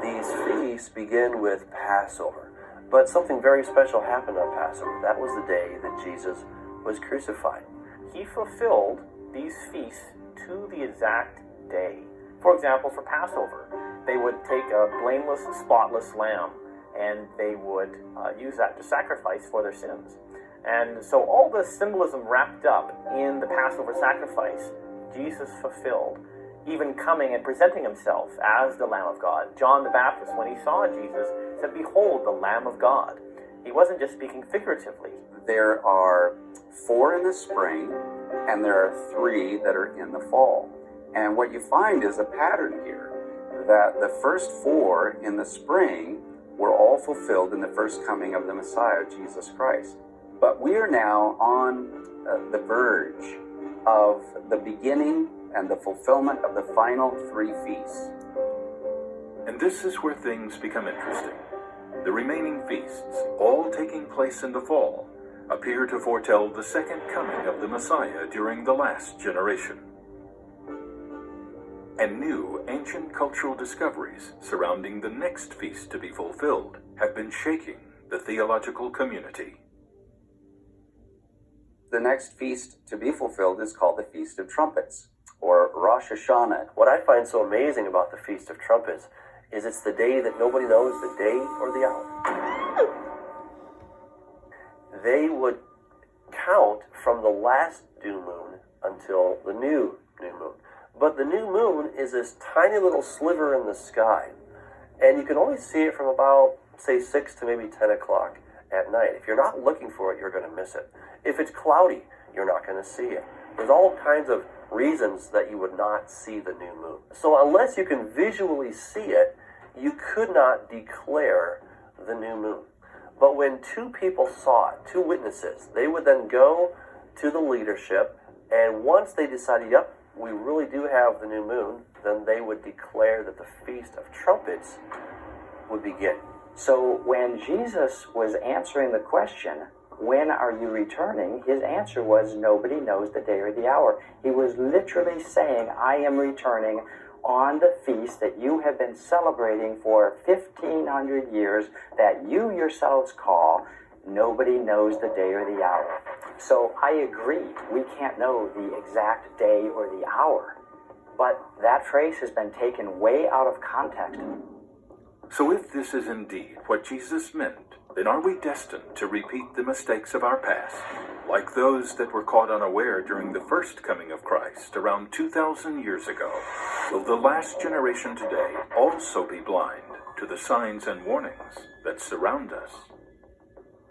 These feasts begin with Passover. But something very special happened on Passover. That was the day that Jesus was crucified. He fulfilled these feasts to the exact day. For example, for Passover, they would take a blameless, spotless lamb, and they would use that to sacrifice for their sins. And so all the symbolism wrapped up in the Passover sacrifice, Jesus fulfilled, even coming and presenting himself as the Lamb of God. John the Baptist, when he saw Jesus, said, "Behold, the Lamb of God." He wasn't just speaking figuratively. There are 4 in the spring, and there are 3 that are in the fall. And what you find is a pattern here, that the first 4 in the spring were all fulfilled in the first coming of the Messiah, Jesus Christ. But we are now on the verge of the beginning and the fulfillment of the final 3 feasts. And this is where things become interesting. The remaining feasts, all taking place in the fall, appear to foretell the second coming of the Messiah during the last generation. And new ancient cultural discoveries surrounding the next feast to be fulfilled have been shaking the theological community. The next feast to be fulfilled is called the Feast of Trumpets, or Rosh Hashana. What I find so amazing about the Feast of Trumpets is it's the day that nobody knows the day or the hour. They would count from the last new moon until the new moon. But the new moon is this tiny little sliver in the sky. And you can only see it from about, say, 6 to maybe 10 o'clock at night. If you're not looking for it, you're going to miss it. If it's cloudy, you're not going to see it. There's all kinds of reasons that you would not see the new moon. So unless you can visually see it, you could not declare the new moon. But when 2 people saw it, 2 witnesses, they would then go to the leadership, and once they decided, yep, we really do have the new moon, then they would declare that the Feast of Trumpets would begin. So when Jesus was answering the question, "When are you returning?" his answer was, "Nobody knows the day or the hour." He was literally saying, "I am returning on the feast that you have been celebrating for 1,500 years, that you yourselves call, nobody knows the day or the hour." So I agree, we can't know the exact day or the hour, but that phrase has been taken way out of context. So if this is indeed what Jesus meant, then are we destined to repeat the mistakes of our past, like those that were caught unaware during the first coming of Christ around 2,000 years ago? Will the last generation today also be blind to the signs and warnings that surround us?